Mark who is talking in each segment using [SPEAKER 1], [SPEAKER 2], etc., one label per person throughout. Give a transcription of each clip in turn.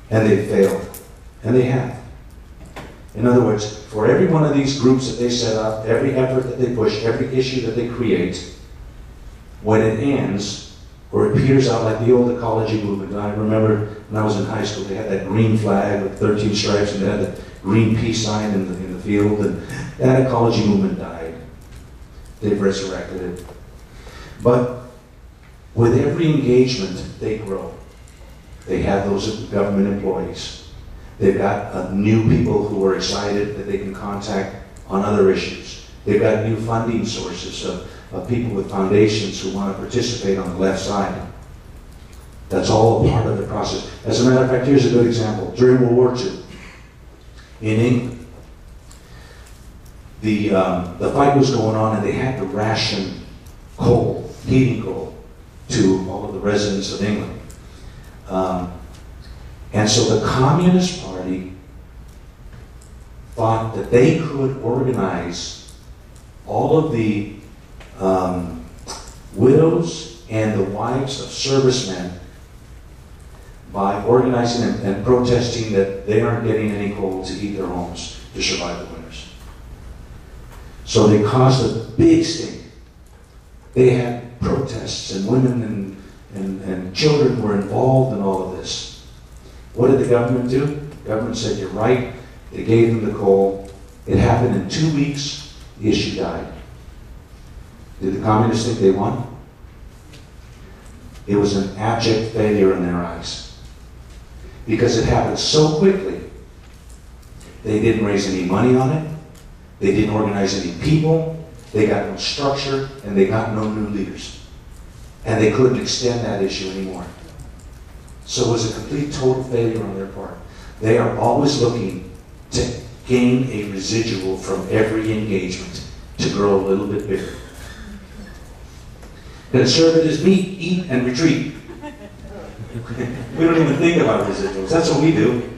[SPEAKER 1] And they failed. And they have. In other words, for every one of these groups that they set up, every effort that they push, every issue that they create, when it ends, or it peters out like the old ecology movement. I remember when I was in high school, they had that green flag with 13 stripes, and they had the green peace sign in the field, and that ecology movement died. They've resurrected it. But with every engagement, they grow. They have those government employees. They've got new people who are excited that they can contact on other issues. They've got new funding sources of people with foundations who want to participate on the left side. That's all a part of the process. As a matter of fact, here's a good example. During World War II, in England, the fight was going on, and they had to ration coal, heating coal, to all of the residents of England. And so the Communist Party thought that they could organize all of the widows and the wives of servicemen by organizing and protesting that they aren't getting any coal to heat their homes to survive the winters. So they caused a big stink. They had protests, and women and children were involved in all of this. What did the government do? The government said, you're right. They gave them the coal. It happened in 2 weeks. The issue died. Did the communists think they won? It was an abject failure in their eyes. Because it happened so quickly. They didn't raise any money on it. They didn't organize any people. They got no structure, and they got no new leaders. And they couldn't extend that issue anymore. So it was a complete, total failure on their part. They are always looking to gain a residual from every engagement to grow a little bit bigger. Conservatives meet, eat, and retreat. We don't even think about residuals. That's what we do.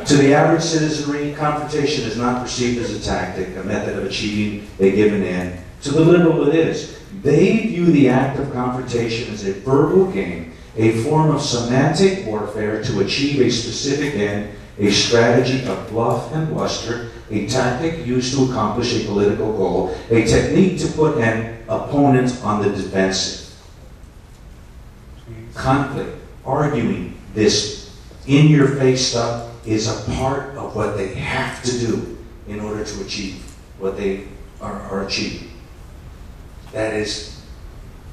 [SPEAKER 1] To the average citizenry, confrontation is not perceived as a tactic, a method of achieving a given end. To the liberal, it is. They view the act of confrontation as a verbal game, a form of semantic warfare to achieve a specific end, a strategy of bluff and bluster, a tactic used to accomplish a political goal, a technique to put an opponent on the defensive. Conflict, arguing, this in-your-face stuff is a part of what they have to do in order to achieve what they are achieving. That is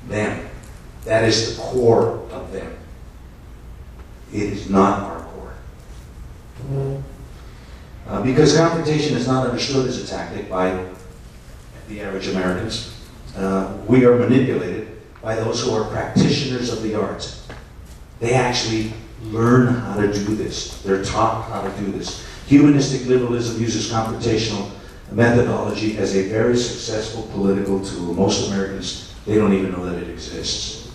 [SPEAKER 1] them. That is the core of them. It is not our core. Because confrontation is not understood as a tactic by the average Americans, we are manipulated by those who are practitioners of the art. They actually learn how to do this. They're taught how to do this. Humanistic liberalism uses confrontational methodology as a very successful political tool. Most Americans, they don't even know that it exists.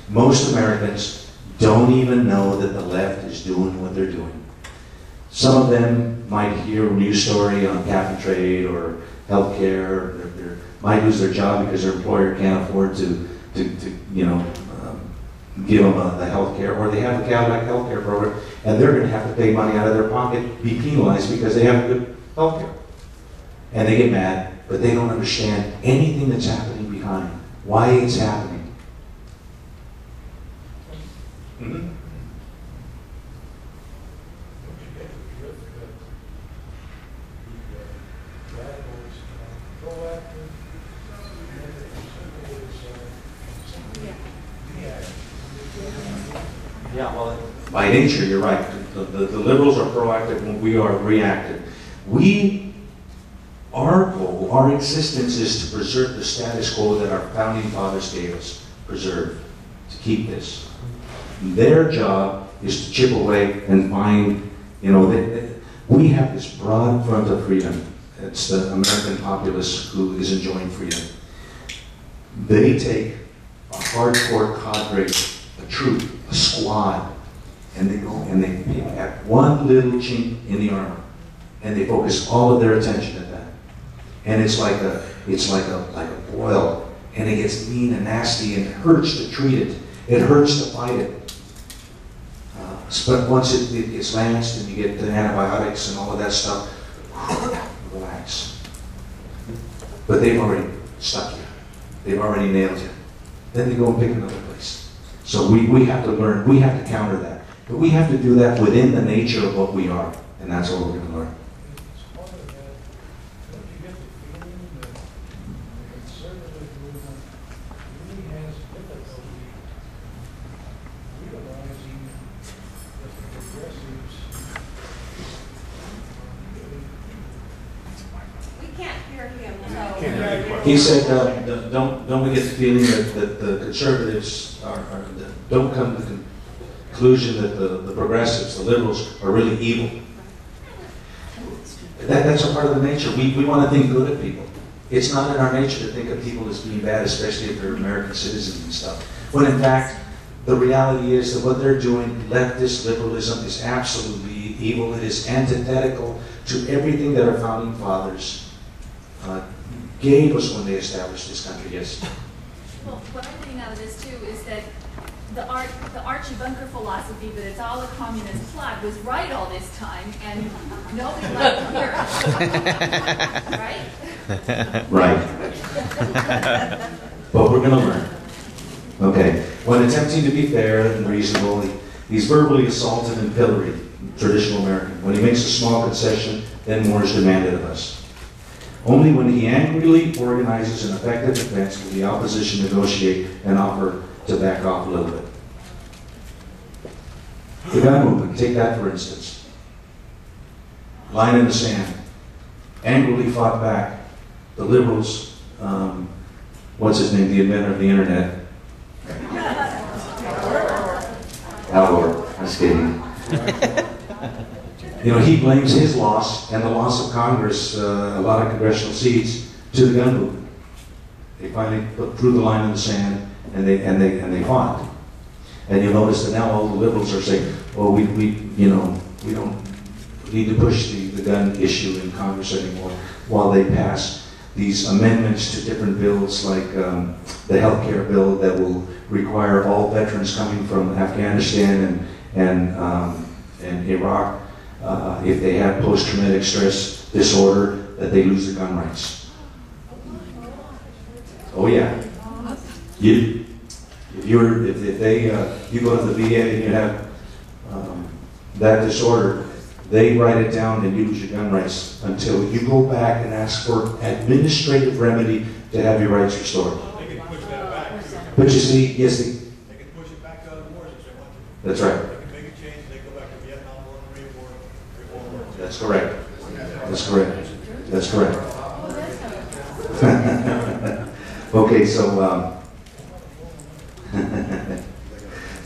[SPEAKER 1] Most Americans don't even know that the left is doing what they're doing. Some of them might hear a news story on cap and trade or healthcare. They might lose their job because their employer can't afford to give them the health care, or they have a Cadillac health care program, and they're going to have to pay money out of their pocket, be penalized because they have good health care. And they get mad, but they don't understand anything that's happening behind, why it's happening. Mm-hmm. Yeah, well, by nature, you're right. The liberals are proactive when we are reactive. Our goal, our existence is to preserve the status quo that our founding fathers gave us. Preserve, to keep this. Their job is to chip away and find, we have this broad front of freedom. It's the American populace who is enjoying freedom. They take a hardcore cadre, a troop, a squad, and they go and they pick at one little chink in the armor, and they focus all of their attention at that. And it's like a boil, and it gets mean and nasty, and it hurts to treat it. It hurts to fight it. But once it's lanced and you get the antibiotics and all of that stuff, relax. But they've already stuck you. They've already nailed you. Then they go and pick another place. So we have to learn, we have to counter that. But we have to do that within the nature of what we are. And that's what we're going to learn. He said, don't we get the feeling that the conservatives don't come to the conclusion that the progressives, the liberals, are really evil. That's a part of the nature. We want to think good of people. It's not in our nature to think of people as being bad, especially if they're American citizens and stuff. When in fact, the reality is that what they're doing, leftist liberalism, is absolutely evil. It is antithetical to everything that our founding fathers gave us when they established this country. Yes.
[SPEAKER 2] Well, what I'm getting out of this too is that the Archie Bunker philosophy that it's all a communist plot was right all this time, and nobody liked to hear it. Right?
[SPEAKER 1] Right. But we're going to learn. Okay. When attempting to be fair and reasonable, he's verbally assaulted and pilloried, traditional American. When he makes a small concession, then more is demanded of us. Only when he angrily organizes an effective defense will the opposition negotiate and offer to back off a little bit. The gun movement, take that for instance. Line in the sand. Angrily fought back. The liberals, what's his name, the inventor of the internet? Al Gore, I'm just kidding. You know, he blames his loss and the loss of Congress, a lot of congressional seats, to the gun movement. They finally drew the line in the sand, and they fought. And you'll notice that now all the liberals are saying, "Well, we don't need to push the gun issue in Congress anymore," while they pass these amendments to different bills, like the health care bill that will require all veterans coming from Afghanistan and Iraq, if they have post-traumatic stress disorder, that they lose their gun rights. Oh yeah. You go to the VA and you have that disorder, they write it down and you lose your gun rights until you go back and ask for administrative remedy to have your rights restored.
[SPEAKER 3] They can push that back.
[SPEAKER 1] But you see, yes,
[SPEAKER 3] they can push it back to other wars if they want to.
[SPEAKER 1] That's right.
[SPEAKER 3] They can make a change. They go back to Vietnam War, Korea War.
[SPEAKER 1] That's correct. That's correct. That's correct. Okay, so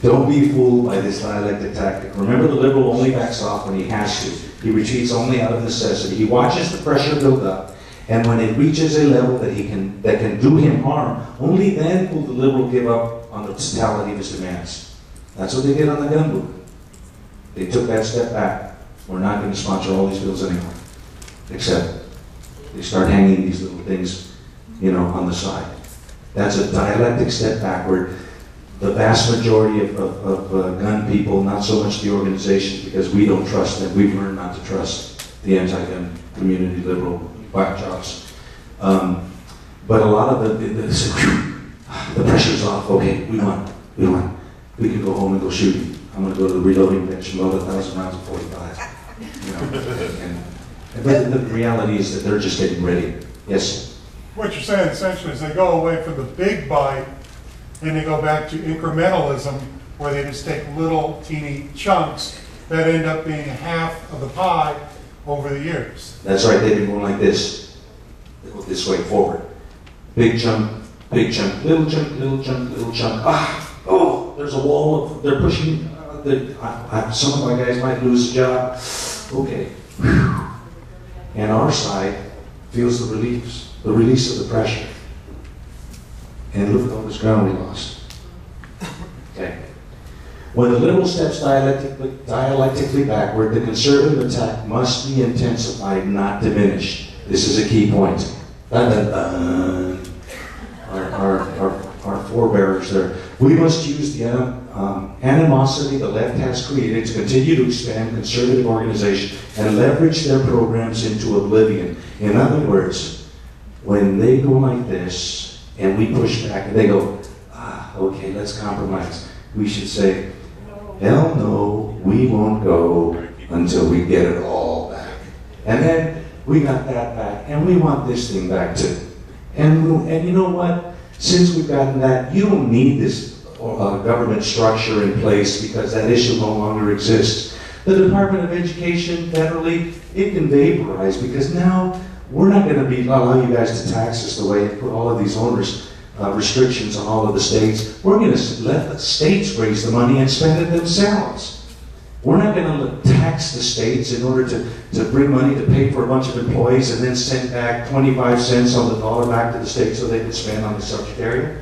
[SPEAKER 1] don't be fooled by this dialectic tactic. Remember, the liberal only backs off when he has to. He retreats only out of necessity. He watches the pressure build up, and when it reaches a level that can do him harm, only then will the liberal give up on the totality of his demands. That's what they did on the gun movement. They took that step back. We're not going to sponsor all these bills anymore, except they start hanging these little things, on the side. That's a dialectic step backward. The vast majority of gun people, not so much the organizations, because we don't trust them. We've learned not to trust the anti-gun community, liberal whack jobs. But a lot of the pressure's off. Okay, we won. We can go home and go shooting. I'm going to go to the reloading bench and load 1,000 rounds of 45. But the reality is that they're just getting ready. Yes?
[SPEAKER 4] What you're saying essentially is they go away from the big bite and they go back to incrementalism, where they just take little teeny chunks that end up being half of the pie over the years.
[SPEAKER 1] That's right. They've been going like this. They go this way forward. Big chunk, little chunk, little chunk, little chunk. There's a wall of, they're pushing. Some of my guys might lose a job. Okay. And our side feels the release of the pressure. And look at all this ground we lost. Okay. When the liberal steps dialectically backward, the conservative attack must be intensified, not diminished. This is a key point. Our forebears, We must use the animosity the left has created to continue to expand conservative organization and leverage their programs into oblivion. In other words, when they go like this and we push back and they go, okay, let's compromise, we should say, hell no, we won't go until we get it all back. And then we got that back, and we want this thing back too. And you know what? Since we've gotten that, you don't need this government structure in place because that issue no longer exists. The Department of Education, federally, it can vaporize because now we're not going to allow you guys to tax us the way you put all of these owners restrictions on all of the states. We're going to let the states raise the money and spend it themselves. We're not going to tax the states in order to bring money to pay for a bunch of employees and then send back 25 cents on the dollar back to the state so they can spend on the subject area.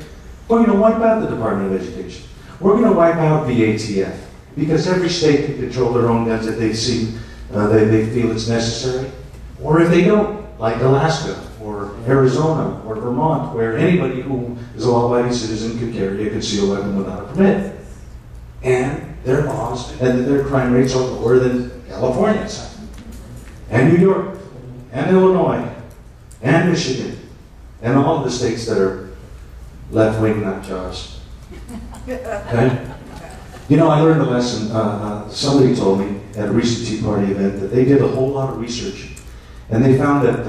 [SPEAKER 1] We're going to wipe out the Department of Education. We're going to wipe out VATF because every state can control their own guns if they see they feel it's necessary, or if they don't, like Alaska or Arizona or Vermont, where anybody who is a law-abiding citizen can carry a concealed weapon without a permit. And their laws and their crime rates are lower than California's, and New York, and Illinois, and Michigan, and all of the states that are left-wing nut jobs. Okay? You know, I learned a lesson. Somebody told me at a recent Tea Party event that they did a whole lot of research, and they found that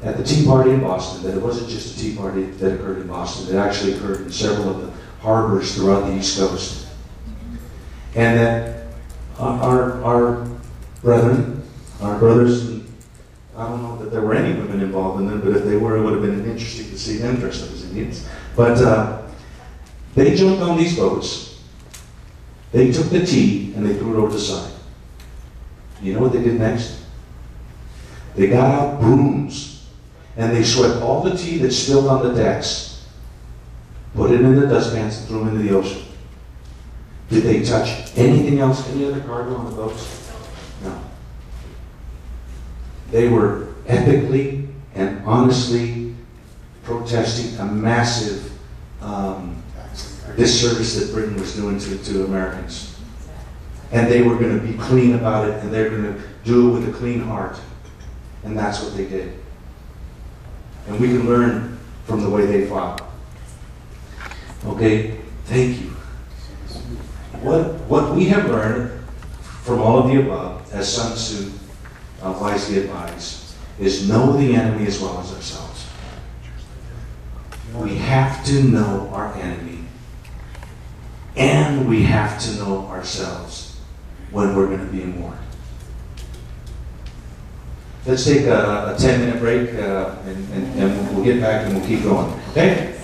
[SPEAKER 1] at the Tea Party in Boston, that it wasn't just a Tea Party that occurred in Boston. It actually occurred in several of the harbors throughout the East Coast. And that our brethren, our brothers, and I don't know that there were any women involved in them, but if they were, it would have been interesting to see them dressed up as Indians. But they jumped on these boats, they took the tea, and they threw it over the side. You know what they did next? They got out brooms, and they swept all the tea that spilled on the decks, put it in the dustpans, and threw them into the ocean. Did they touch anything else, any other cargo on the boats? No. They were ethically and honestly protesting a massive disservice that Britain was doing to Americans. And they were going to be clean about it, and they're going to do it with a clean heart. And that's what they did. And we can learn from the way they fought. Okay, thank you. What we have learned from all of the above, as Sun Tzu wisely advised, is know the enemy as well as ourselves. We have to know our enemy, and we have to know ourselves when we're going to be in war. Let's take a 10-minute break, and we'll get back and we'll keep going. Okay?